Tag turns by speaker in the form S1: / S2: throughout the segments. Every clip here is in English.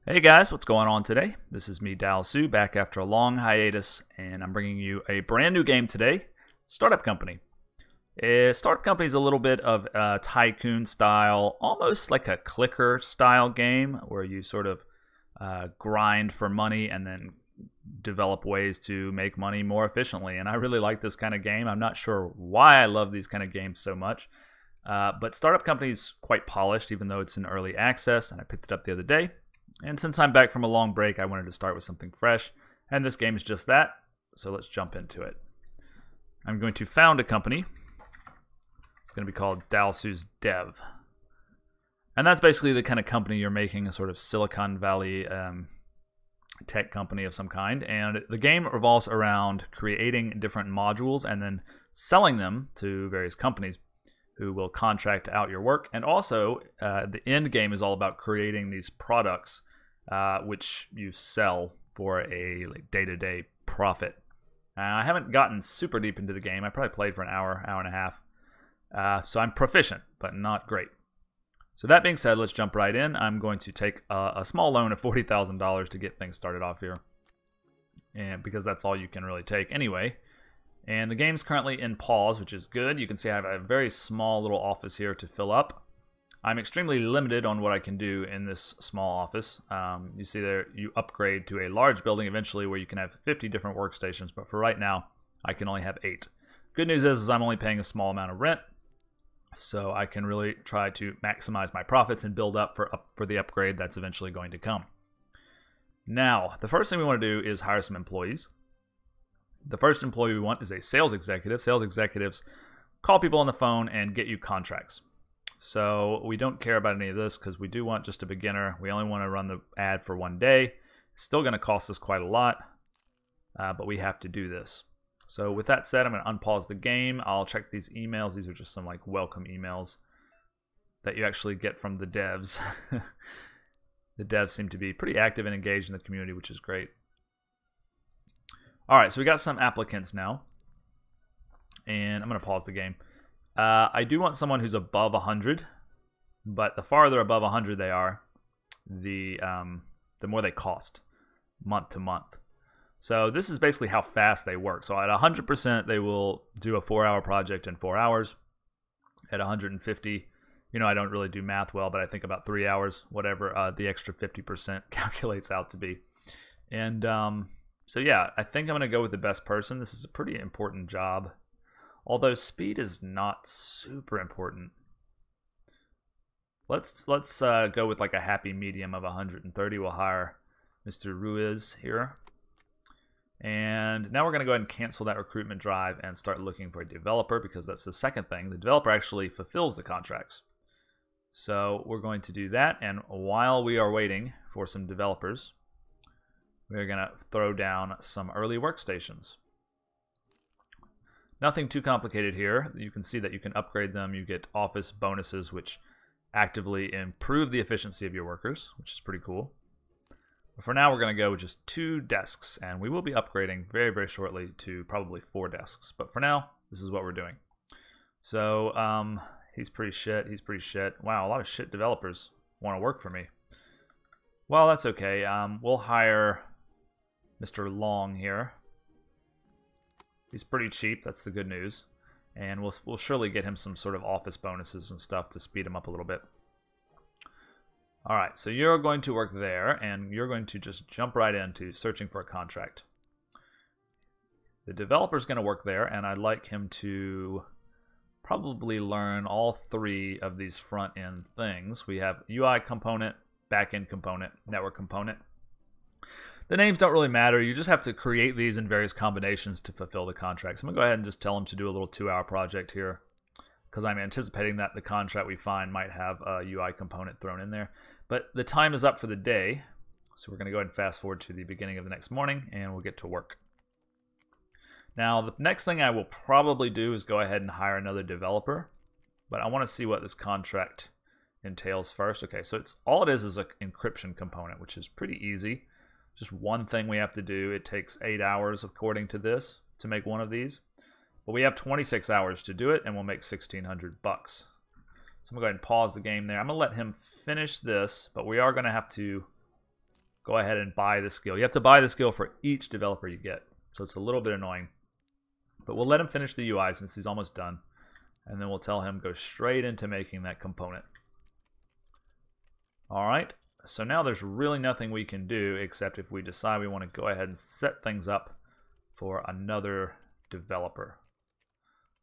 S1: Hey guys, what's going on today? This is me, Dalsu, back after a long hiatus, and I'm bringing you a brand new game today, Startup Company. Startup Company is a little bit of a Tycoon style, almost like a clicker style game, where you sort of grind for money and then develop ways to make money more efficiently. And I really like this kind of game. I'm not sure why I love these kind of games so much, but Startup Company is quite polished, even though it's in early access, and I picked it up the other day. And since I'm back from a long break, I wanted to start with something fresh, and this game is just that, so let's jump into it. I'm going to found a company. It's going to be called Dalsu's Dev. And that's basically the kind of company you're making, a sort of Silicon Valley tech company of some kind. And the game revolves around creating different modules and then selling them to various companies who will contract out your work. And also, the end game is all about creating these products which you sell for a day-to-day profit. I haven't gotten super deep into the game. I probably played for an hour, hour and a half. So I'm proficient, but not great. So that being said, let's jump right in. I'm going to take a small loan of $40,000 to get things started off here, and because that's all you can really take anyway. And the game's currently in pause, which is good. You can see I have a very small little office here to fill up. I'm extremely limited on what I can do in this small office. You see there, you upgrade to a large building eventually where you can have 50 different workstations, but for right now, I can only have 8. Good news is I'm only paying a small amount of rent, so I can really try to maximize my profits and build up for the upgrade that's eventually going to come. Now, the first thing we want to do is hire some employees. The first employee we want is a sales executive. Sales executives call people on the phone and get you contracts. So we don't care about any of this because we do want just a beginner. We only want to run the ad for one day. It's still going to cost us quite a lot, but we have to do this. So with that said, I'm going to unpause the game. I'll check these emails. These are just some like welcome emails that you actually get from the devs. The devs seem to be pretty active and engaged in the community, which is great. All right, so we got some applicants now, and I'm going to pause the game. I do want someone who's above 100, but the farther above 100 they are, the more they cost month to month. So this is basically how fast they work. So at 100%, they will do a 4-hour project in 4 hours. At 150, I don't really do math well, but I think about 3 hours, whatever the extra 50% calculates out to be. And so yeah, I think I'm going to go with the best person. This is a pretty important job, although speed is not super important. Let's go with like a happy medium of 130. We'll hire Mr. Ruiz here. And now we're going to go ahead and cancel that recruitment drive and start looking for a developer, because that's the second thing. The developer actually fulfills the contracts. So we're going to do that, and while we are waiting for some developers, we're going to throw down some early workstations. Nothing too complicated here. You can see that you can upgrade them. You get office bonuses, which actively improve the efficiency of your workers, which is pretty cool. But for now, we're going to go with just 2 desks, and we will be upgrading very, very shortly to probably 4 desks. But for now, this is what we're doing. So he's pretty shit. He's pretty shit. Wow, a lot of shit developers want to work for me. Well, that's okay. We'll hire Mr. Long here. He's pretty cheap. That's the good news. And we'll surely get him some sort of office bonuses and stuff to speed him up a little bit. All right, so you're going to work there, and you're going to just jump right into searching for a contract. The developer's going to work there, and I'd like him to probably learn all 3 of these front-end things. We have UI component, back-end component, network component. The names don't really matter. You just have to create these in various combinations to fulfill the contracts. I'm going to go ahead and just tell him to do a little 2-hour project here, because I'm anticipating that the contract we find might have a UI component thrown in there. But the time is up for the day, so we're going to go ahead and fast forward to the beginning of the next morning, and we'll get to work. Now, the next thing I will probably do is go ahead and hire another developer, but I want to see what this contract entails first. Okay, so all it is an encryption component, which is pretty easy. Just one thing we have to do. It takes 8 hours, according to this, to make one of these. But we have 26 hours to do it, and we'll make $1,600 bucks. So I'm going to go ahead and pause the game there. I'm going to let him finish this, but we are going to have to go ahead and buy the skill. You have to buy the skill for each developer you get, so it's a little bit annoying. But we'll let him finish the UI since he's almost done, and then we'll tell him go straight into making that component. All right, so now there's really nothing we can do except if we decide we want to go ahead and set things up for another developer.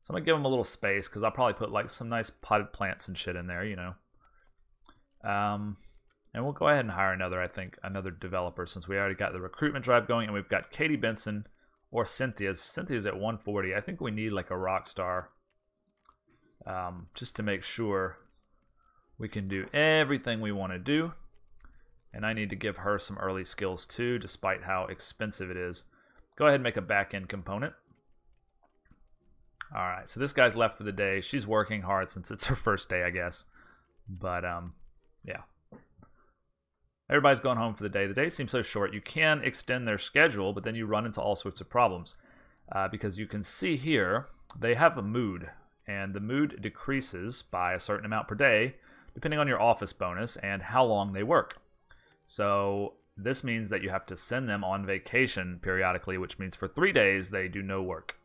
S1: So I'm going to give him a little space because I'll probably put like some nice potted plants and shit in there, you know. And we'll go ahead and hire another developer since we already got the recruitment drive going, and we've got Katie Benson or Cynthia's. Cynthia's at 140. I think we need like a rock star just to make sure we can do everything we want to do. And I need to give her some early skills too, despite how expensive it is. Go ahead and make a back-end component. All right, so this guy's left for the day. She's working hard since it's her first day, I guess. But yeah. Everybody's going home for the day. The day seems so short. You can extend their schedule, but then you run into all sorts of problems. Because you can see here, they have a mood. And the mood decreases by a certain amount per day, depending on your office bonus and how long they work. So this means that you have to send them on vacation periodically, which means for 3 days they do no work.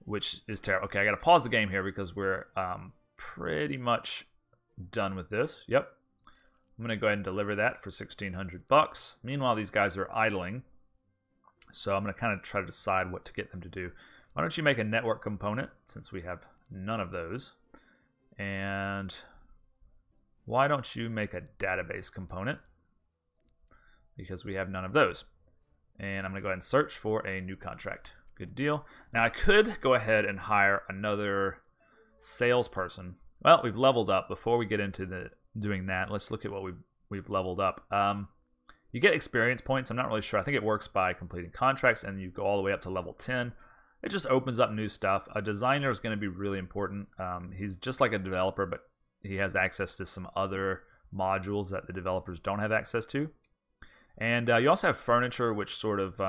S1: Which is terrible. Okay, I got to pause the game here because we're pretty much done with this. Yep. I'm going to go ahead and deliver that for $1,600. Meanwhile, these guys are idling. So I'm going to kind of try to decide what to get them to do. Why don't you make a network component, since we have none of those. And why don't you make a database component? Because we have none of those. And I'm going to go ahead and search for a new contract. Good deal. Now I could go ahead and hire another salesperson. Well, we've leveled up. Before we get into doing that, let's look at what we've leveled up. You get experience points. I'm not really sure. I think it works by completing contracts, and you go all the way up to level 10. It just opens up new stuff. A designer is going to be really important. He's just like a developer, but he has access to some other modules that the developers don't have access to. And you also have furniture, which sort of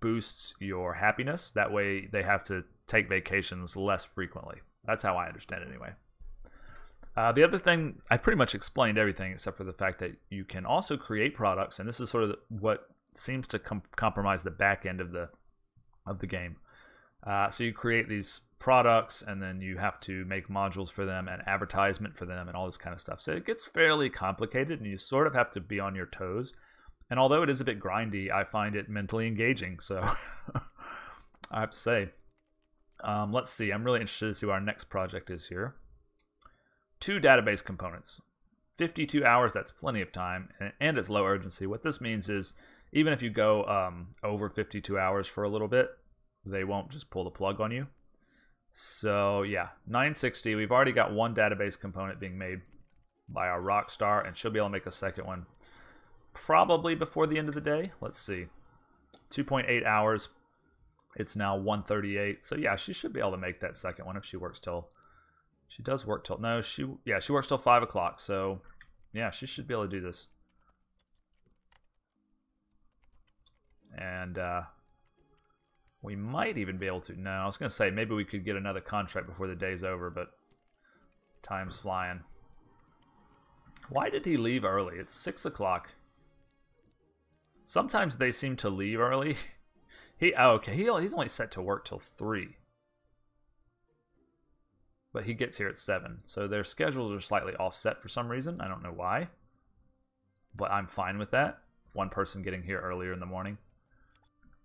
S1: boosts your happiness. That way they have to take vacations less frequently. That's how I understand it anyway. The other thing, I pretty much explained everything except for the fact that you can also create products, and this is sort of what seems to compromise the back end of the game. So you create these products, and then you have to make modules for them and advertisement for them and all this kind of stuff. So it gets fairly complicated, and you sort of have to be on your toes. And although it is a bit grindy, I find it mentally engaging. So I have to say, let's see. I'm really interested to see what our next project is here. 2 database components. 52 hours, that's plenty of time, and it's low urgency. What this means is even if you go over 52 hours for a little bit, they won't just pull the plug on you. So yeah, 960. We've already got 1 database component being made by our rock star, and she'll be able to make a second one probably before the end of the day. Let's see. 2.8 hours. It's now 1:38. So yeah, she should be able to make that second one if she works till... She does work till... No, she works till 5 o'clock. So yeah, she should be able to do this. And we might even be able to... No, I was going to say maybe we could get another contract before the day's over, but time's flying. Why did he leave early? It's 6 o'clock. Sometimes they seem to leave early. He's only set to work till 3. But he gets here at 7. So their schedules are slightly offset for some reason. I don't know why. But I'm fine with that. One person getting here earlier in the morning.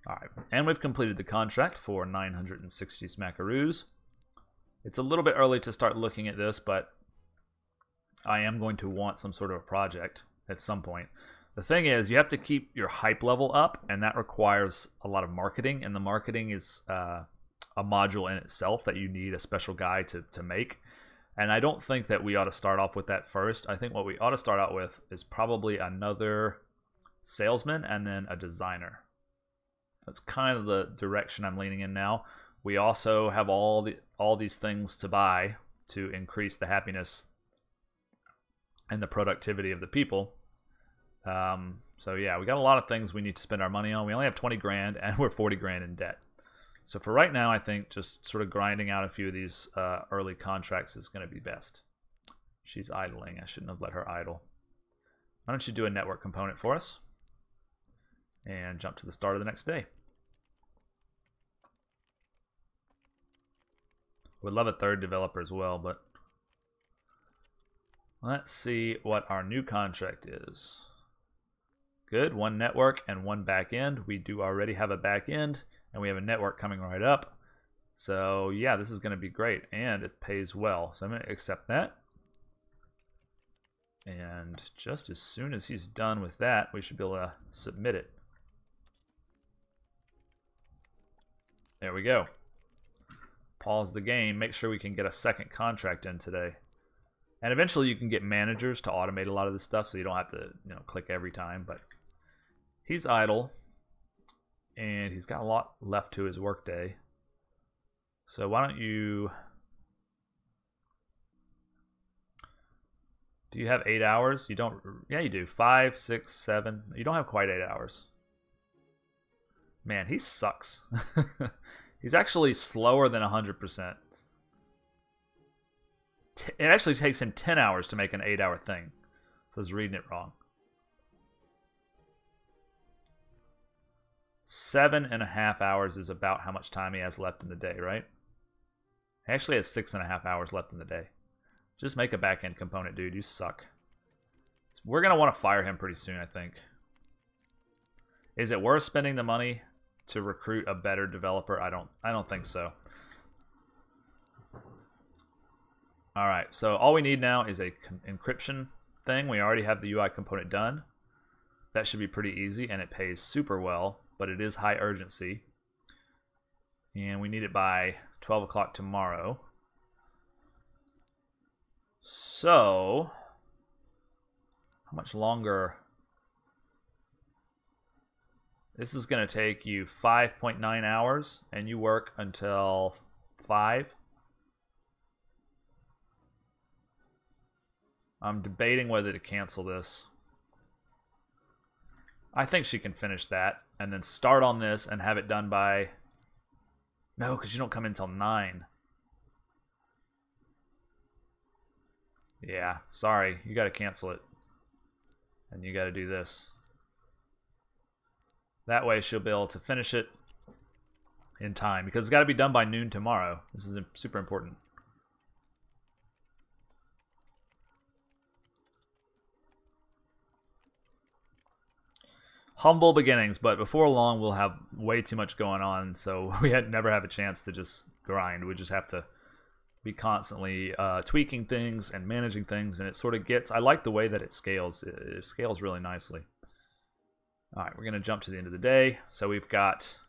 S1: Alright, and we've completed the contract for 960 smackaroos. It's a little bit early to start looking at this, but I am going to want some sort of a project at some point. The thing is, you have to keep your hype level up, and that requires a lot of marketing, and the marketing is a module in itself that you need a special guy to make. And I don't think that we ought to start off with that first. I think what we ought to start out with is probably another salesman and then a designer. That's kind of the direction I'm leaning in now. We also have all these things to buy to increase the happiness and the productivity of the people. So yeah, we got a lot of things we need to spend our money on. We only have 20 grand and we're 40 grand in debt. So for right now, I think just sort of grinding out a few of these early contracts is going to be best. She's idling. I shouldn't have let her idle. Why don't you do a network component for us? and jump to the start of the next day. Would love a third developer as well, but let's see what our new contract is. Good, 1 network and 1 back end. We do already have a back end, and we have a network coming right up. So yeah, this is going to be great, and it pays well. So I'm going to accept that. And just as soon as he's done with that, we should be able to submit it. There we go. Pause the game. Make sure we can get a second contract in today. And eventually you can get managers to automate a lot of this stuff, so you don't have to, click every time. But he's idle, and he's got a lot left to his workday. So why don't you... Do you have 8 hours? You don't... Yeah, you do. 5, 6, 7. You don't have quite 8 hours. Man, he sucks. He's actually slower than 100%. It actually takes him 10 hours to make an 8-hour thing. So I was reading it wrong. 7.5 hours is about how much time he has left in the day, right? He actually has 6.5 hours left in the day. Just make a back-end component, dude. You suck. We're going to want to fire him pretty soon, I think. Is it worth spending the money to recruit a better developer? I don't think so. All right, so all we need now is a encryption thing. We already have the UI component done. That should be pretty easy, and it pays super well, but it is high urgency. And we need it by 12 o'clock tomorrow. So, how much longer? This is going to take you 5.9 hours, and you work until 5. I'm debating whether to cancel this. I think she can finish that, and then start on this and have it done by... No, because you don't come in until 9. Yeah, sorry. You got to cancel it. And you got to do this. That way she'll be able to finish it in time, because it's got to be done by noon tomorrow. This is super important. Humble beginnings, but before long we'll have way too much going on, so we never have a chance to just grind. We just have to be constantly tweaking things and managing things, and it sort of gets... I like the way that it scales. It scales really nicely. All right, we're going to jump to the end of the day. So we've got...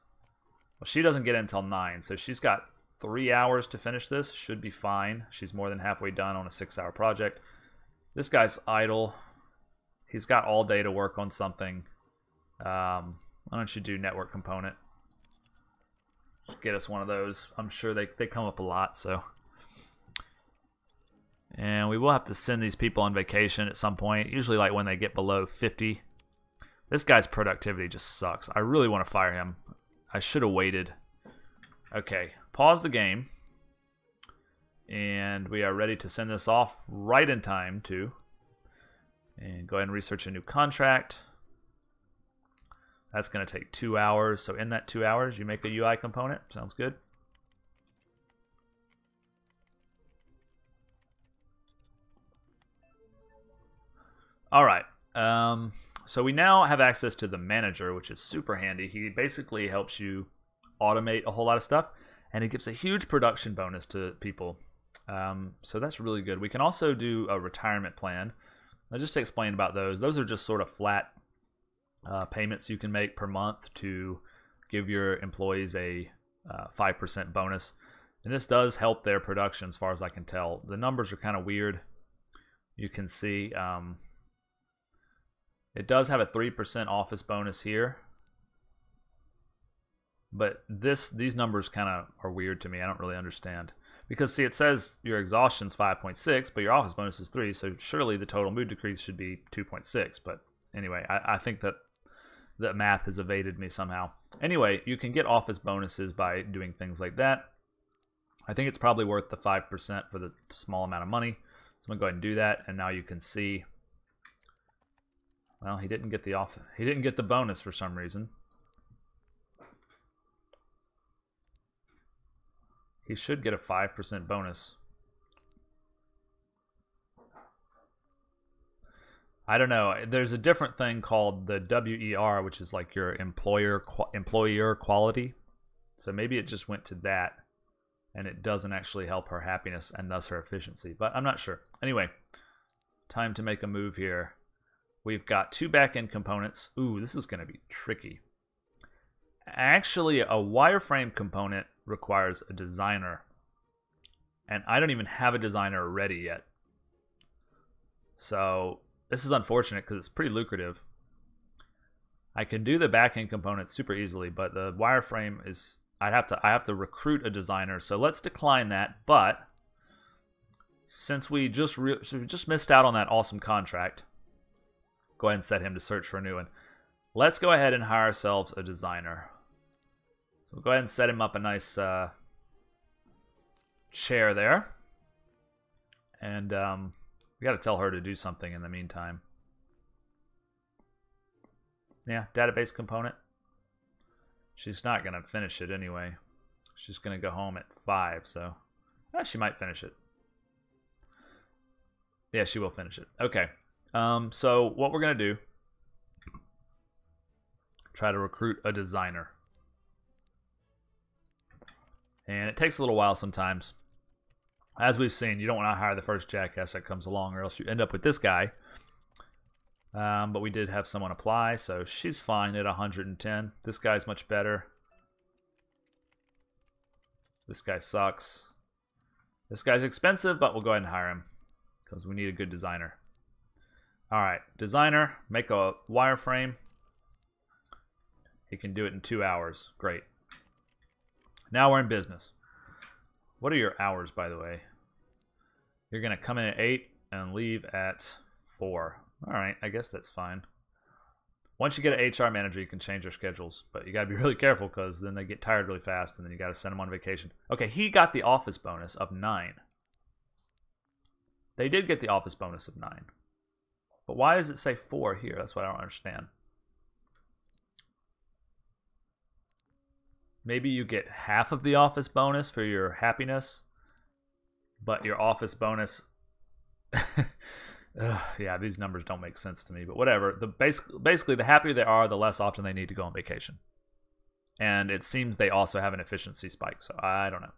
S1: Well, she doesn't get in until 9, so she's got 3 hours to finish this. Should be fine. She's more than halfway done on a 6-hour project. This guy's idle. He's got all day to work on something. Why don't you do network component? Just get us one of those. I'm sure they come up a lot, so... And we will have to send these people on vacation at some point, usually like when they get below 50. This guy's productivity just sucks. I really want to fire him. I should have waited. Okay, pause the game. And we are ready to send this off right in time, too. And go ahead and research a new contract. That's going to take 2 hours. So in that 2 hours, you make a UI component. Sounds good. All right. So we now have access to the manager, which is super handy. He basically helps you automate a whole lot of stuff, and it gives a huge production bonus to people. So that's really good. We can also do a retirement plan. Now, just to explain about those are just sort of flat payments you can make per month to give your employees a 5% bonus. And this does help their production as far as I can tell. The numbers are kind of weird. You can see it does have a 3% office bonus here. But these numbers kind of are weird to me. I don't really understand. Because, see, it says your exhaustion's 5.6, but your office bonus is 3, so surely the total mood decrease should be 2.6. But anyway, I think that math has evaded me somehow. Anyway, you can get office bonuses by doing things like that. I think it's probably worth the 5% for the small amount of money. So I'm going to go ahead and do that, and now you can see Well, he didn't get the He didn't get the bonus for some reason. He should get a 5% bonus. I don't know. There's a different thing called the WER, which is like your employer quality. So maybe it just went to that, and it doesn't actually help her happiness and thus her efficiency. But I'm not sure. Anyway, time to make a move here. We've got 2 back-end components. Ooh, this is going to be tricky. Actually, a wireframe component requires a designer. And I don't even have a designer ready yet. So this is unfortunate because it's pretty lucrative. I can do the back-end components super easily, but the wireframe is... I have to recruit a designer. So let's decline that. But since we just missed out on that awesome contract, go ahead and set him to search for a new one. Let's go ahead and hire ourselves a designer. So we'll go ahead and set him up a nice chair there. And we got to tell her to do something in the meantime. Yeah, database component. She's not going to finish it anyway. She's going to go home at 5, so she might finish it. Yeah, she will finish it. Okay. So what we're going to do, try to recruit a designer. And it takes a little while sometimes. As we've seen, you don't want to hire the first jackass that comes along, or else you end up with this guy. But we did have someone apply, so she's fine at 110. This guy's much better. This guy sucks. This guy's expensive, but we'll go ahead and hire him because we need a good designer. All right, designer, make a wireframe. He can do it in 2 hours. Great. Now we're in business. What are your hours, by the way? You're going to come in at 8 and leave at 4. All right, I guess that's fine. Once you get an HR manager, you can change their schedules, but you got to be really careful because then they get tired really fast, and then you got to send them on vacation. Okay, he got the office bonus of 9. They did get the office bonus of 9. But why does it say 4 here? That's what I don't understand. Maybe you get half of the office bonus for your happiness, but your office bonus... yeah, these numbers don't make sense to me, but whatever. Basically, the happier they are, the less often they need to go on vacation. And it seems they also have an efficiency spike, so I don't know.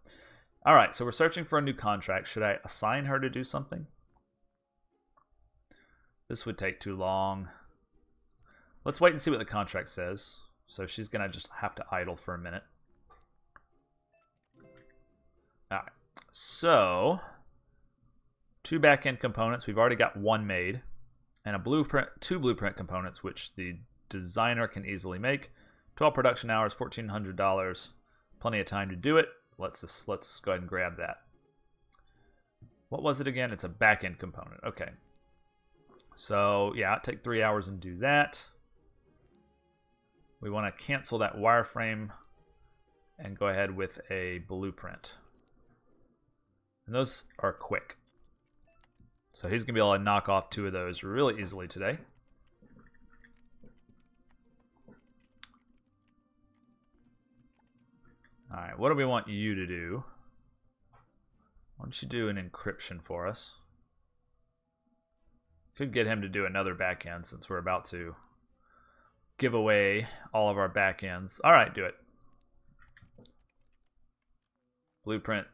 S1: All right, so we're searching for a new contract. Should I assign her to do something? This would take too long. Let's wait and see what the contract says. So she's going to just have to idle for a minute. All right, so... 2 back-end components. We've already got 1 made. And a blueprint, 2 blueprint components, which the designer can easily make. 12 production hours, $1,400. Plenty of time to do it. Let's go ahead and grab that. What was it again? It's a back-end component. Okay. So, yeah, it'll take 3 hours and do that. We want to cancel that wireframe and go ahead with a blueprint. And those are quick. So he's going to be able to knock off 2 of those really easily today. All right, what do we want you to do? Why don't you do an encryption for us? Could get him to do another backend since we're about to give away all of our backends. All right, do it. Blueprint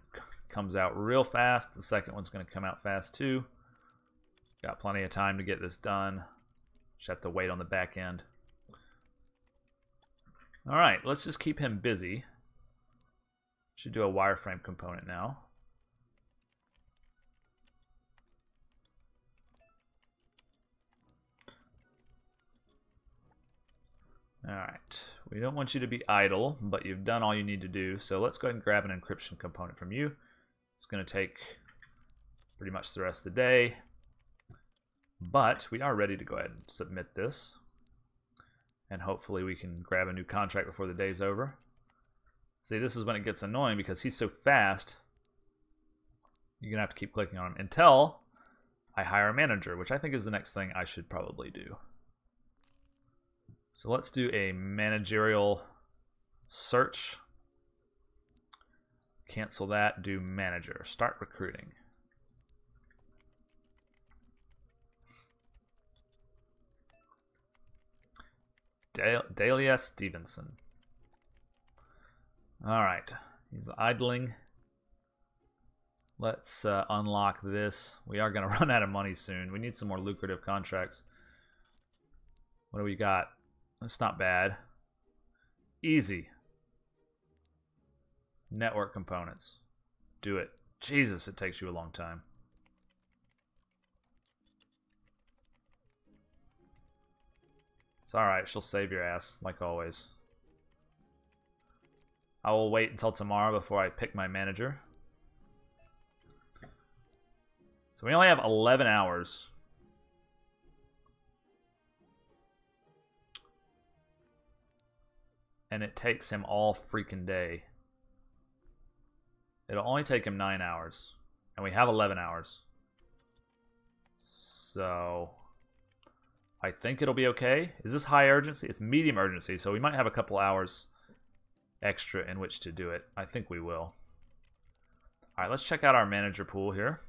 S1: comes out real fast. The second one's going to come out fast too. Got plenty of time to get this done. Just have to wait on the back end. All right, let's just keep him busy. Should do a wireframe component now. All right, we don't want you to be idle, but you've done all you need to do. So let's go ahead and grab an encryption component from you. It's going to take pretty much the rest of the day. But we are ready to go ahead and submit this. And hopefully we can grab a new contract before the day's over. See, this is when it gets annoying because he's so fast. You're going to have to keep clicking on him until I hire a manager, which I think is the next thing I should probably do. So let's do a managerial search. Cancel that, do manager. Start recruiting. Dahlia Stevenson. Alright, he's idling. Let's unlock this. We are going to run out of money soon. We need some more lucrative contracts. What do we got? That's not bad. Easy. Network components. Do it. Jesus, it takes you a long time. It's alright, she'll save your ass, like always. I will wait until tomorrow before I pick my manager. So we only have 11 hours. And it takes him all freaking day. It'll only take him 9 hours. And we have 11 hours. So I think it'll be okay. Is this high urgency? It's medium urgency, so we might have a couple hours extra in which to do it. I think we will. Alright, let's check out our manager pool here.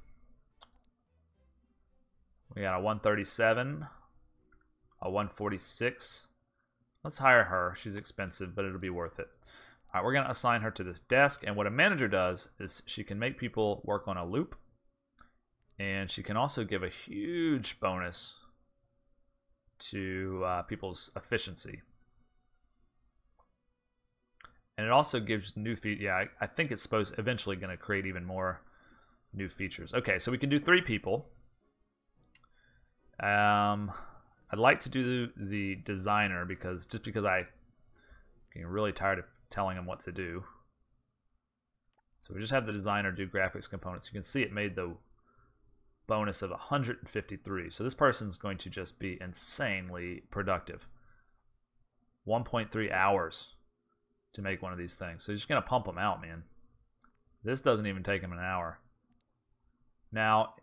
S1: We got a 137, a 146. Let's hire her. She's expensive, but it'll be worth it. All right, we're going to assign her to this desk, and what a manager does is she can make people work on a loop, and she can also give a huge bonus to people's efficiency. And it also gives new features. Yeah, I think it's eventually going to create even more new features. Okay, so we can do 3 people. I'd like to do the designer because I'm getting really tired of telling him what to do. So we just have the designer do graphics components. You can see it made the bonus of 153. So this person's going to just be insanely productive. 1.3 hours to make one of these things. So you're just going to pump them out, man. This doesn't even take him an hour. Now,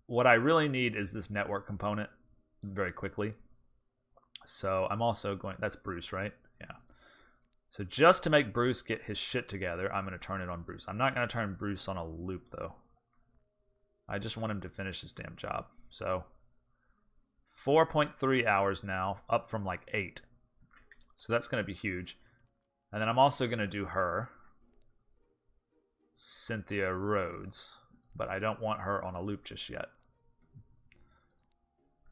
S1: what I really need is this network component very quickly. So I'm also going, that's Bruce, right? Yeah. So just to make Bruce get his shit together, I'm going to turn it on Bruce. I'm not going to turn Bruce on a loop, though. I just want him to finish his damn job. So 4.3 hours now, up from like 8. So that's going to be huge. And then I'm also going to do her, Cynthia Rhodes, but I don't want her on a loop just yet.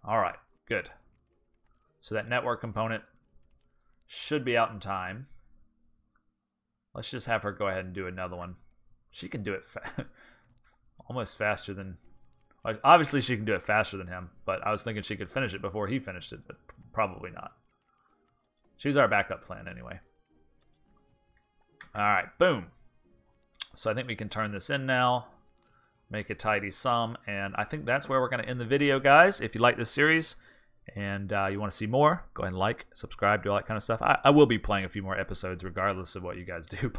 S1: All right, good. So that network component should be out in time. Let's just have her go ahead and do another one. She can do it almost faster than... Obviously, she can do it faster than him, but I was thinking she could finish it before he finished it, but probably not. She's our backup plan anyway. All right, boom. So I think we can turn this in now, make a tidy sum, and I think that's where we're going to end the video, guys. If you like this series and you want to see more, go ahead and like, subscribe, do all that kind of stuff. I will be playing a few more episodes regardless of what you guys do,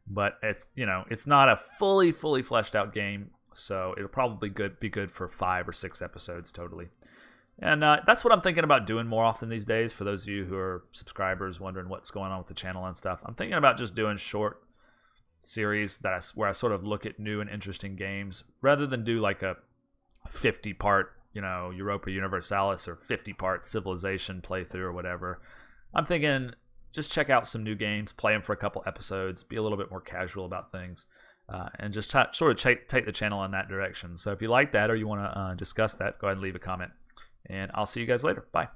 S1: but it's, you know, it's not a fully fleshed out game, so it'll probably be good for 5 or 6 episodes totally. And that's what I'm thinking about doing more often these days. For those of you who are subscribers wondering what's going on with the channel and stuff, I'm thinking about just doing short series where I sort of look at new and interesting games rather than do like a 50-part, you know, Europa Universalis or 50-part Civilization playthrough or whatever. I'm thinking just check out some new games, play them for a couple episodes, be a little bit more casual about things, and just sort of take the channel in that direction. So if you like that or you want to discuss that, go ahead and leave a comment. And I'll see you guys later. Bye.